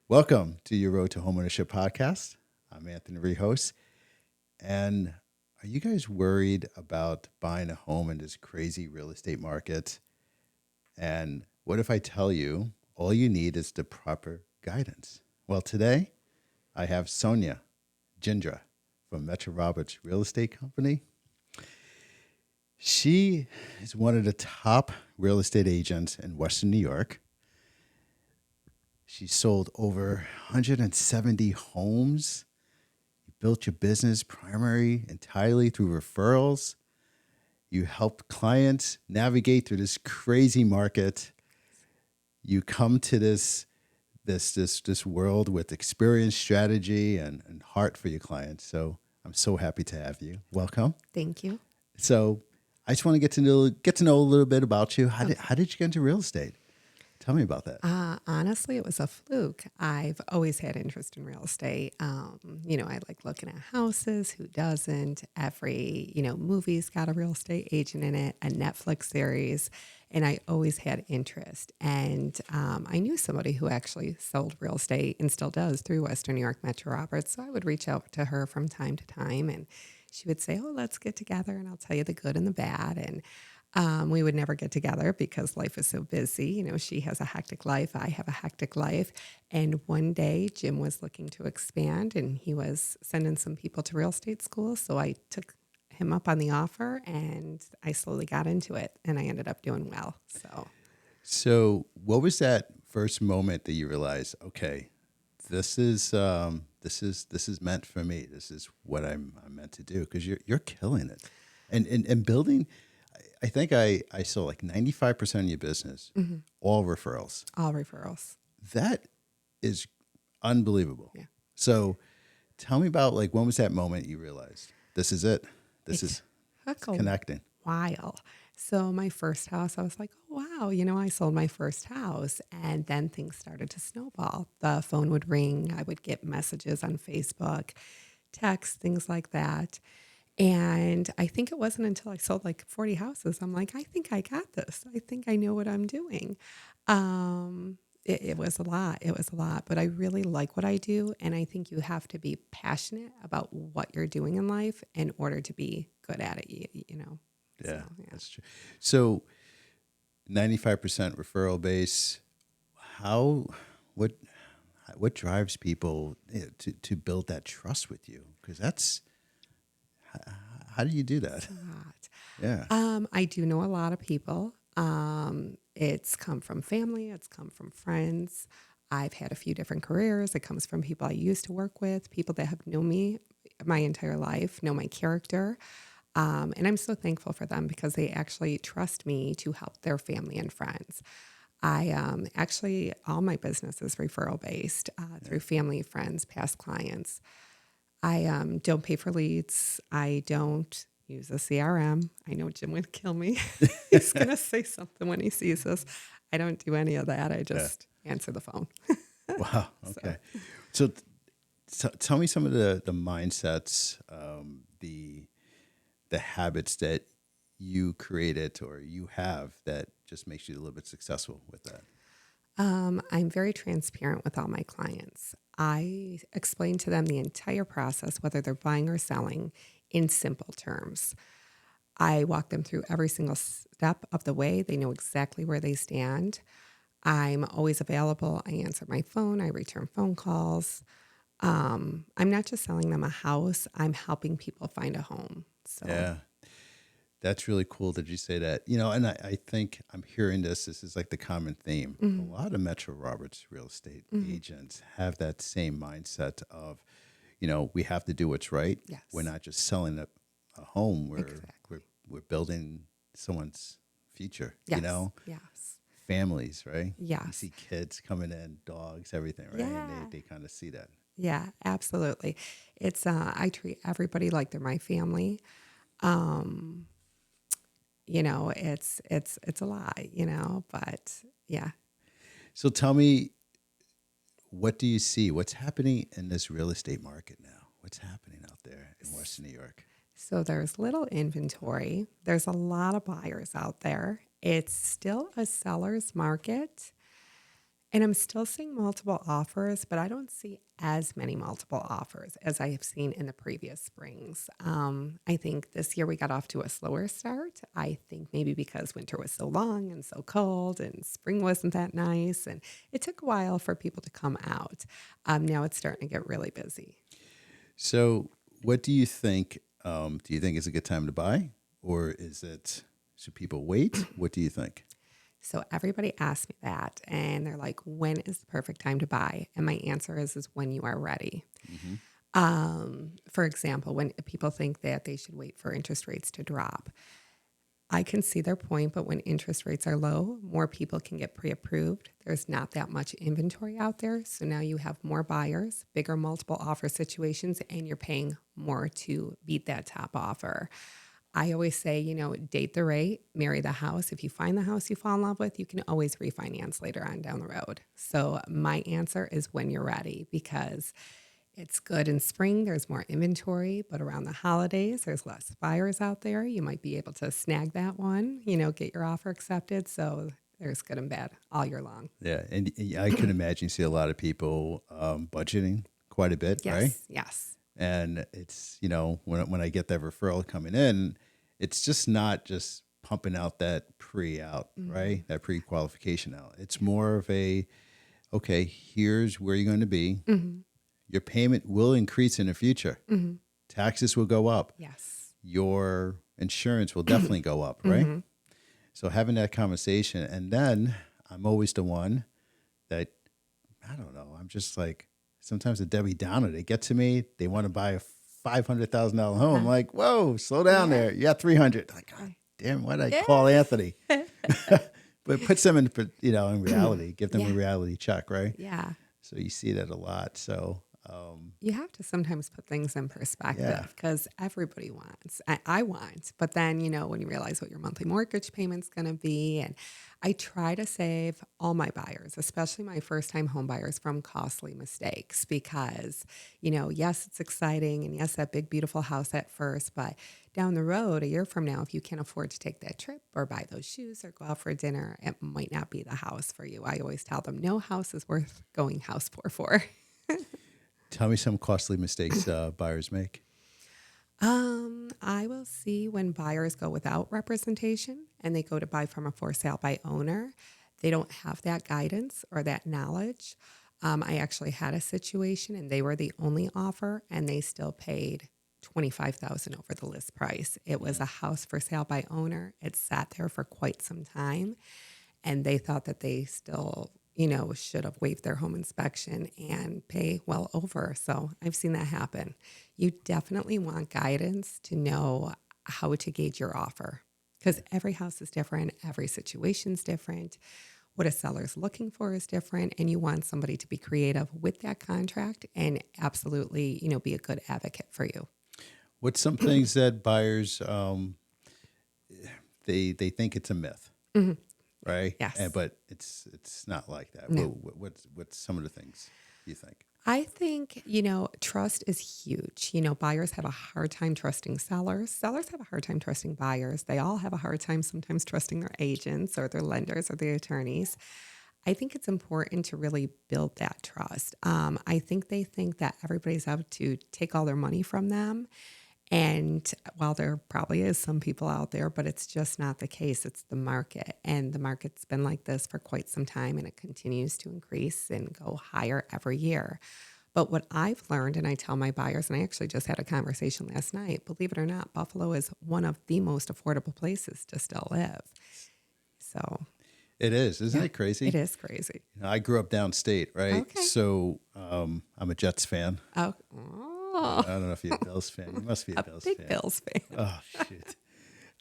Welcome to your Road to Homeownership podcast. I'm Anthony Rijos. And are you guys worried about buying a home in this crazy real estate market? And what if I tell you all you need is the proper guidance? Well, today I have Sonya, Jindra from Metro Roberts Real Estate Company. She is one of the top real estate agents in Western New York. She sold over 170 homes. You built your business primarily entirely through referrals. You helped clients navigate through this crazy market. You come to this world with experience, strategy, and heart for your clients. So I'm so happy to have you. Welcome. Thank you. So I just want to get to know a little bit about you. How did you get into real estate? Tell me about that. Honestly, it was a fluke. I've always had interest in real estate. I like looking at houses. Who doesn't? Every, movie's got a real estate agent in it, a Netflix series. And I always had interest. And I knew somebody who actually sold real estate and still does through Western New York Metro Roberts. So I would reach out to her from time to time and she would say, "Oh, let's get together and I'll tell you the good and the bad." And we would never get together because life is so busy. She has a hectic life. I have a hectic life. And one day, Jim was looking to expand and he was sending some people to real estate school. So I took him up on the offer and I slowly got into it and I ended up doing well. So what was that first moment that you realized, okay, this is meant for me. This is what I'm meant to do, because you're killing it. And building, I think I saw like 95% of your business, all referrals. All referrals. That is unbelievable. Yeah. So tell me about, like, when was that moment you realized this is it? This is connecting. While. So my first house, I was like, "Oh, wow, I sold my first house." And then things started to snowball. The phone would ring. I would get messages on Facebook, texts, things like that. And I think it wasn't until I sold like 40 houses, I'm like, I think I got this. I think I know what I'm doing. It was a lot. It was a lot, but I really like what I do. And I think you have to be passionate about what you're doing in life in order to be good at it. Yeah, So, yeah. that's true. So 95% referral base. How, what, what drives people to build that trust with you? Because how do you do that? A lot. Yeah. I do know a lot of people. It's come from family. It's come from friends. I've had a few different careers. It comes from people I used to work with, people that have known me my entire life, know my character. And I'm so thankful for them because they actually trust me to help their family and friends. I actually, all my business is referral based through family, friends, past clients. I don't pay for leads. I don't use a CRM. I know Jim would kill me. He's going to say something when he sees this. I don't do any of that. I just answer the phone. Wow. Okay. So tell me some of the mindsets, the habits that you created or you have that just makes you a little bit successful with that. I'm very transparent with all my clients. I explain to them the entire process, whether they're buying or selling, in simple terms. I walk them through every single step of the way. They know exactly where they stand. I'm always available. I answer my phone. I return phone calls. I'm not just selling them a house. I'm helping people find a home. So Yeah. That's really cool that you say that. And I think I'm hearing this. This is like the common theme. A lot of Metro Roberts real estate agents have that same mindset of, we have to do what's right. Yes. We're not just selling a home. Exactly. We're building someone's future. Yes. Yes. Families, right? Yes. You see kids coming in, dogs, everything, right? Yeah. And they kind of see that. Yeah, absolutely. It's I treat everybody like they're my family. Um, it's a lot, but yeah. So tell me, what do you see? What's happening in this real estate market now? What's happening out there in Western New York? So there's little inventory. There's a lot of buyers out there. It's still a seller's market. And I'm still seeing multiple offers, but I don't see as many multiple offers as I have seen in the previous springs. I think this year we got off to a slower start. I think maybe because winter was so long and so cold and spring wasn't that nice. And it took a while for people to come out. Now it's starting to get really busy. So, what do you think? Do you think it's a good time to buy, or should people wait? What do you think? So everybody asks me that, and they're like, "When is the perfect time to buy?" And my answer is when you are ready. Hmm. For example, when people think that they should wait for interest rates to drop, I can see their point, but when interest rates are low, more people can get pre-approved. There's not that much inventory out there. So now you have more buyers, bigger multiple offer situations, and you're paying more to beat that top offer. I always say, date the rate, marry the house. If you find the house you fall in love with, you can always refinance later on down the road. So my answer is when you're ready, because it's good in spring. There's more inventory, but around the holidays, there's less buyers out there. You might be able to snag that one, get your offer accepted. So there's good and bad all year long. Yeah, and I can imagine you see a lot of people budgeting quite a bit, right? Yes, yes. And it's when I get that referral coming in, it's just not just pumping out that pre-out, right? That pre-qualification out. It's more of okay, here's where you're going to be. Mm-hmm. Your payment will increase in the future. Mm-hmm. Taxes will go up. Yes. Your insurance will definitely go up, right? Mm-hmm. So having that conversation, and then I'm always the one that, I don't know, I'm just like, sometimes the Debbie Downer, they get to me, they want to buy a $500,000 home. I'm like, whoa, slow down there. You got 300. Like, God damn, why did I call Anthony? But put them in reality, give them a reality check, right? Yeah. So you see that a lot. So you have to sometimes put things in perspective because everybody wants, I want, but then, when you realize what your monthly mortgage payment's going to be. And I try to save all my buyers, especially my first time home buyers, from costly mistakes because, yes, it's exciting. And yes, that big, beautiful house at first, but down the road, a year from now, if you can't afford to take that trip or buy those shoes or go out for dinner, it might not be the house for you. I always tell them no house is worth going house poor for. tell me some costly mistakes buyers make. I will see when buyers go without representation and they go to buy from a for sale by owner. They don't have that guidance or that knowledge. I actually had a situation and they were the only offer and they still paid $25,000 over the list price. It was a house for sale by owner. It sat there for quite some time and they thought that they still should have waived their home inspection and pay well over. So I've seen that happen. You definitely want guidance to know how to gauge your offer because every house is different. Every situation's different. What a seller's looking for is different. And you want somebody to be creative with that contract and absolutely, be a good advocate for you. What's some things that buyers, they think it's a myth? Mm-hmm. Right? Yes. But it's not like that. No. What's some of the things you think? I think, trust is huge. Buyers have a hard time trusting sellers. Sellers have a hard time trusting buyers. They all have a hard time sometimes trusting their agents or their lenders or their attorneys. I think it's important to really build that trust. I think they think that everybody's out to take all their money from them. And while there probably is some people out there, but it's just not the case. It's the market. And the market's been like this for quite some time and it continues to increase and go higher every year. But what I've learned, and I tell my buyers, and I actually just had a conversation last night, believe it or not, Buffalo is one of the most affordable places to still live. So it is. Isn't it crazy? It is crazy. I grew up downstate, right? Okay. So I'm a Jets fan. Oh. I don't know if you're a Bills fan. You must be a Bills fan. Big Bills fan. Oh, shoot.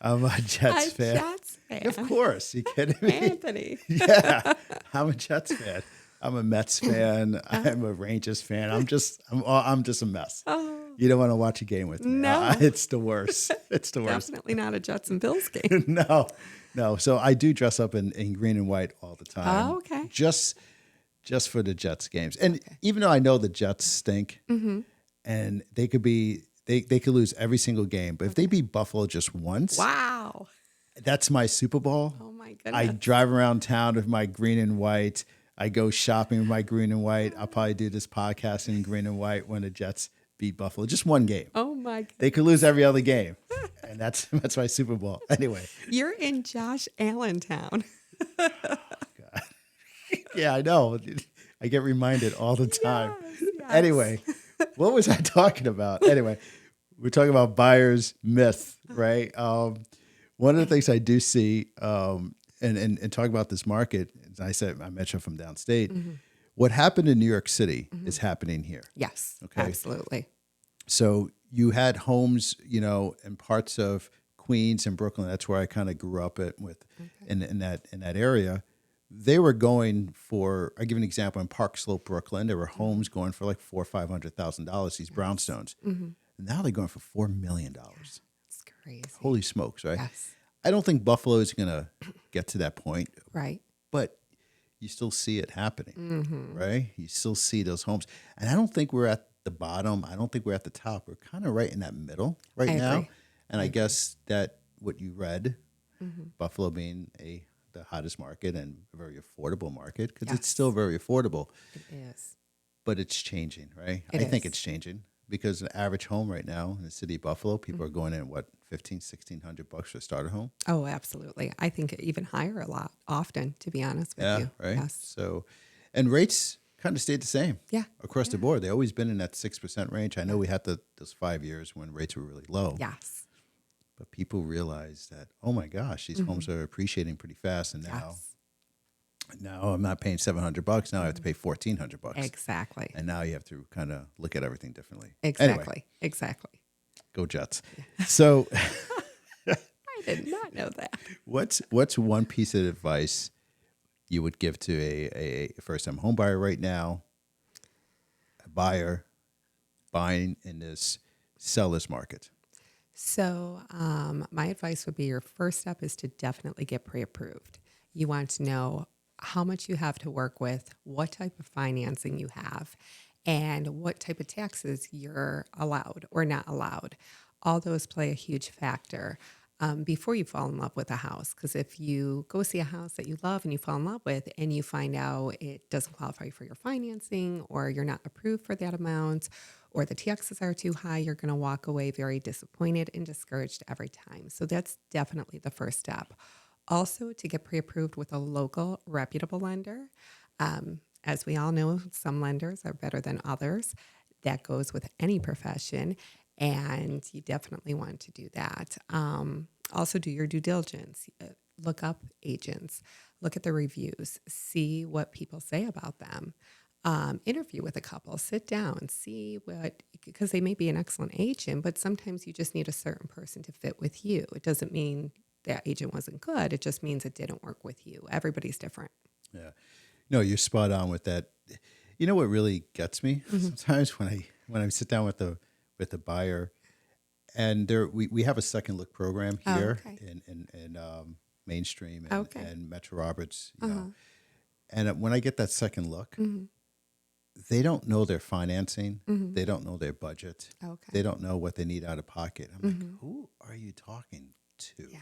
I'm a Jets fan. Jets fan. Of course. You kidding me? Anthony. Yeah. I'm a Jets fan. I'm a Mets fan. I'm a Rangers fan. I'm just a mess. Oh. You don't want to watch a game with me. No. It's the worst. It's the worst. Definitely not a Jets and Bills game. No. So I do dress up in green and white all the time. Oh, okay. Just for the Jets games. And even though I know the Jets stink, and they could lose every single game, but if they beat Buffalo just once, wow, that's my Super Bowl. Oh my goodness! I drive around town with my green and white. I go shopping with my green and white. I'll probably do this podcast in green and white when the Jets beat Buffalo. Just one game. Oh my God. They could lose every other game. And that's my Super Bowl. Anyway. You're in Josh Allentown. God. Yeah, I know. I get reminded all the time. Yes. Anyway, what was I talking about? Anyway, we're talking about buyer's myth, right? One of the things I do see, and talk about this market, as I said, I mentioned from downstate, what happened in New York City is happening here. Yes, Okay. absolutely. So you had homes, in parts of Queens and Brooklyn. That's where I kind of grew up in that area. They were going for. I give an example in Park Slope, Brooklyn. There were homes going for like $400,000 or $500,000. These brownstones. Now they're going for $4 million. It's crazy. Holy smokes, right? Yes. I don't think Buffalo is going to get to that point, Right. but you still see it happening, right? You still see those homes, and I don't think we're at the bottom. I don't think we're at the top. We're kind of right in that middle right now. Agree. And I guess that what you read, Buffalo being the hottest market and a very affordable market, because it's still very affordable. It is. But it's changing, right? It I think is. it's changing because an average home right now in the city of Buffalo, people are going in, what, $1,500-$1,600 for a starter home? Oh, absolutely. I think even higher often, to be honest with you. Right? Yes. So, and rates kind of stayed the same. Yeah. Across the board. They've always been in that 6% range. I know we had those 5 years when rates were really low. Yes. But people realize that, oh my gosh, these homes are appreciating pretty fast. And now I'm not paying $700. Now I have to pay $1,400. Exactly. And now you have to kind of look at everything differently. Exactly. Anyway, Exactly. go Jets. So I did not know that. what's one piece of advice you would give to a first-time home buyer right now, a buyer buying in this seller's market? So my advice would be your first step is to definitely get pre-approved. You want to know how much you have to work with, what type of financing you have, and what type of taxes you're allowed or not allowed. All those play a huge factor before you fall in love with a house. Because if you go see a house that you love and you fall in love with and you find out it doesn't qualify for your financing or you're not approved for that amount or the taxes are too high, you're going to walk away very disappointed and discouraged every time. So that's definitely the first step. Also, to get pre-approved with a local reputable lender. As we all know, some lenders are better than others. That goes with any profession, and you definitely want to do that. Also, do your due diligence. Look up agents. Look at the reviews. See what people say about them. Interview with a couple. Sit down. See because they may be an excellent agent, but sometimes you just need a certain person to fit with you. It doesn't mean that agent wasn't good. It just means it didn't work with you. Everybody's different. Yeah. No, you're spot on with that. You know what really gets me sometimes when I sit down with the buyer, and we have a second look program here in Mainstream and Metro Roberts, you know, and when I get that second look, they don't know their financing, they don't know their budget, they don't know what they need out of pocket. I'm like, who are you talking to? Yeah.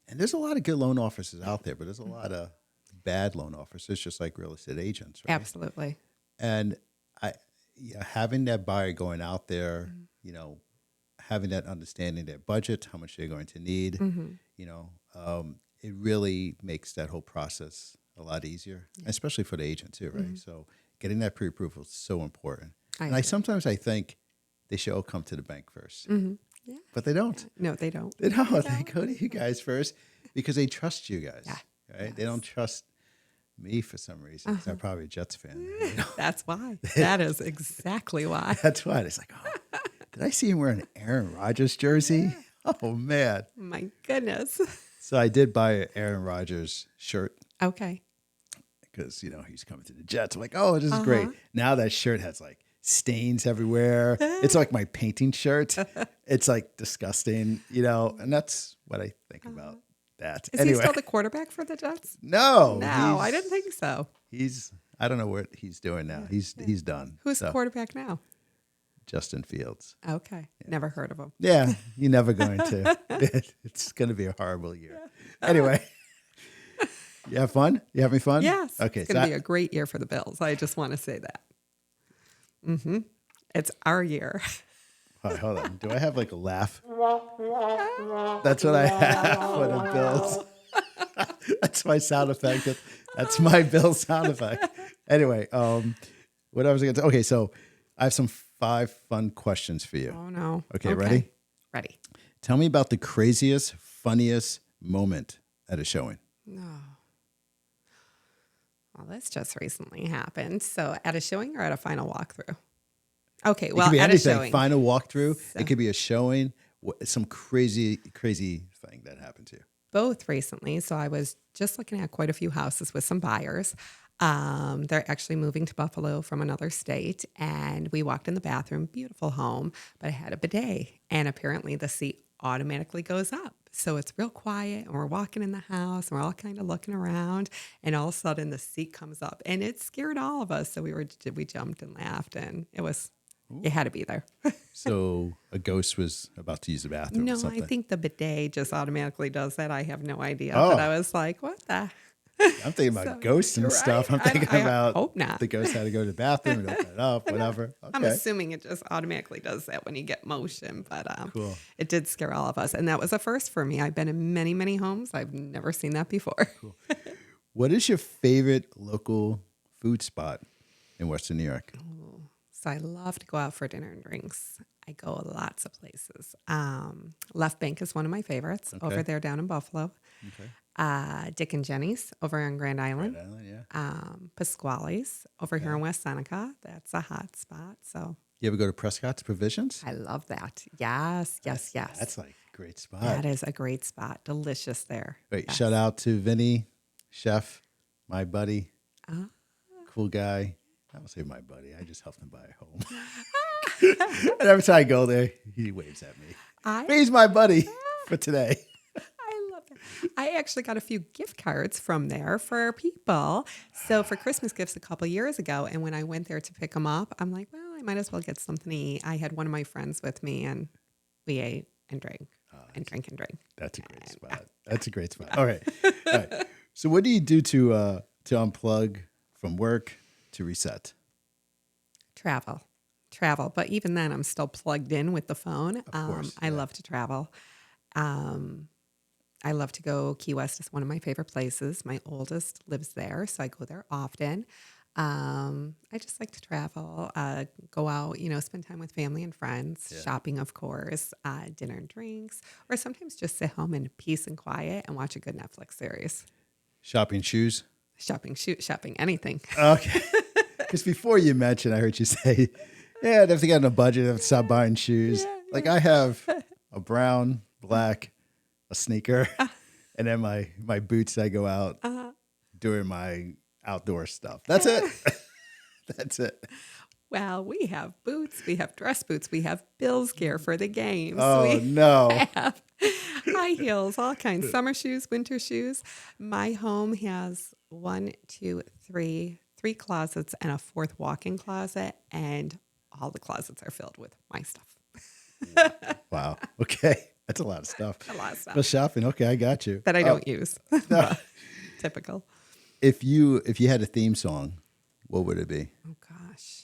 And there's a lot of good loan officers out there, but there's a lot of bad loan officers, just like real estate agents, right? Absolutely. And having that buyer going out there, having that understanding their budget, how much they're going to need, it really makes that whole process a lot easier, especially for the agent too, right? So getting that pre-approval is so important. I sometimes think they should all come to the bank first. Yeah. But they don't. No, they don't. They don't. They go to you guys first because they trust you guys. Right? Yes. They don't trust me for some reason. 'Cause I'm probably a Jets fan. That's why. That is exactly why. That's why. It's like, oh, did I see him wearing an Aaron Rodgers jersey? Oh, man. My goodness. So I did buy an Aaron Rodgers shirt Okay. because, he's coming to the Jets. I'm like, oh, this is great. Now that shirt has like stains everywhere. It's like my painting shirt. It's like disgusting, and that's what I think about that. Is he still the quarterback for the Jets? No, I didn't think so. I don't know what he's doing now. He's done. Who's the quarterback now? Justin Fields. Okay. Never heard of him. Yeah, you're never going to. It's going to be a horrible year. Anyway, You have fun? You having fun? Yes. Okay. It's going to be a great year for the Bills. I just want to say that. It's our year. All right, hold on. Do I have like a laugh? That's what I have for the Bills. That's my sound effect. That's my Bill sound effect. Anyway, what I was going to say. Okay, so I have some 5 fun questions for you. Oh, no. Okay, ready? Ready. Tell me about the craziest, funniest moment at a showing. No. Well, this just recently happened. So at a showing or at a final walkthrough? Okay, It well, could be at anything. a showing. Final walkthrough. So- It could be a showing. Some crazy thing that happened to you. Both recently. So I was just looking at quite a few houses with some buyers. They're actually moving to Buffalo from another state. And we walked in the bathroom, beautiful home, but it had a bidet. And apparently the seat automatically goes up. So it's real quiet and we're walking in the house and we're all kind of looking around and all of a sudden the seat comes up and it scared all of us. So we jumped and laughed and it had to be there. So a ghost was about to use the bathroom No, or something. I think the bidet just automatically does that. I have no idea. Oh. But I was like, what the? I'm thinking about ghosts and right. stuff. I'm thinking I about hope not. the ghost had to go to the bathroom and open it up, whatever. I'm Okay. assuming it just automatically does that when you get motion, but Cool. it did scare all of us. And that was a first for me. I've been in many, many homes. I've never seen that before. Cool. What is your favorite local food spot in Western New York? So I love to go out for dinner and drinks. I go lots of places. Left Bank is one of my favorites over there down in Buffalo. Okay. Dick and Jenny's over on Grand Island. Grand Island, yeah. Pasquale's over here in West Seneca. That's a hot spot. So You ever go to Prescott's Provisions? I love that. Yes. That's like a great spot. That is a great spot. Delicious there. Wait, Yes. shout out to Vinny, chef, my buddy, cool guy. I don't say my buddy. I just helped him buy a home. And every time I go there, he waves at me. But he's my buddy for today. I love that. I actually got a few gift cards from there for people. So for Christmas gifts a couple years ago, and when I went there to pick them up, I'm like, well, I might as well get something to eat. I had one of my friends with me, and we ate and drank and drank and drank. That's a great spot. That's a great spot. All right. So what do you do to unplug from work to reset? Travel. But even then, I'm still plugged in with the phone. Of course, I love to travel. I love to go. Key West is one of my favorite places. My oldest lives there, so I go there often. I just like to travel, go out, spend time with family and friends, shopping, of course, dinner and drinks, or sometimes just sit home in peace and quiet and watch a good Netflix series. Shopping shoes? Shopping, anything. Okay. Because before you mentioned, I heard you say, yeah, I'd have to get on a budget, I'd have to stop buying shoes. Like I have a brown, black, a sneaker, and then my boots that I go out doing my outdoor stuff. That's it. That's it. Well, we have boots, we have dress boots, we have Bills gear for the games. Oh, no. Have high heels, all kinds, summer shoes, winter shoes. My home has 3 closets and a 4th walk-in closet, and all the closets are filled with my stuff. Wow. Okay. That's a lot of stuff. A lot of stuff But shopping. Okay. I got you. that I don't use. No. Typical. If you had a theme song, what would it be? Oh, gosh.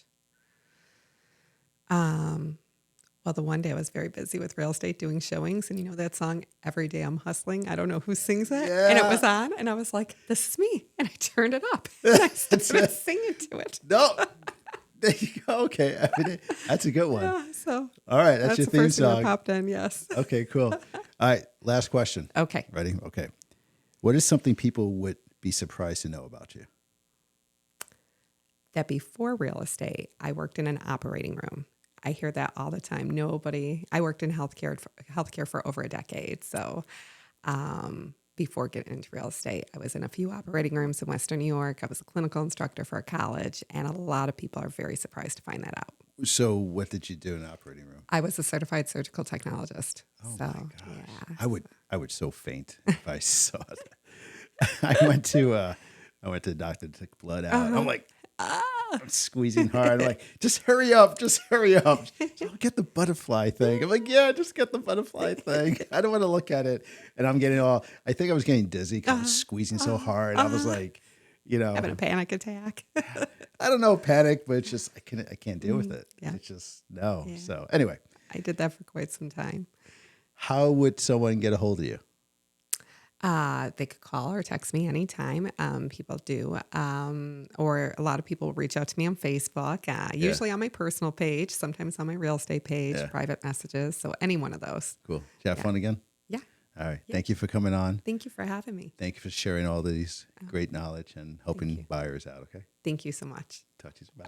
Well, the one day I was very busy with real estate doing showings, and that song, Every Day I'm Hustling. I don't know who sings it. Yeah. And it was on, and I was like, this is me. And I turned it up, and I started singing to it. No. There you go. Okay. That's a good one. Yeah, so All right. That's your the theme first thing that song. popped in, yes. Okay, cool. All right. Last question. Okay. Ready? Okay. What is something people would be surprised to know about you? That before real estate, I worked in an operating room. I hear that all the time. I worked in healthcare for over a decade. So before getting into real estate, I was in a few operating rooms in Western New York. I was a clinical instructor for a college, and a lot of people are very surprised to find that out. So what did you do in an operating room? I was a certified surgical technologist. Oh so, my gosh. yeah. I would so faint if I saw that. I went to the doctor to take blood out. I'm like, I'm squeezing hard. I'm like, just hurry up. Just hurry up. So I'll get the butterfly thing. I'm like, yeah, just get the butterfly thing. I don't want to look at it. And I'm getting I think I was getting dizzy because I was squeezing so hard. I was like, Having a panic attack. I don't know, panic, but it's just, I can't deal with it. Yeah. It's just, no. Yeah. So anyway, I did that for quite some time. how would someone get a hold of you? They could call or text me anytime. People do. Or a lot of people reach out to me on Facebook, usually on my personal page, sometimes on my real estate page, private messages. So any one of those. Cool. Did you have fun again? Yeah. All right. Thank you for coming on. Thank you for having me. Thank you for sharing all these great knowledge and helping buyers out. Okay. Thank you so much. Talk to you soon. Bye.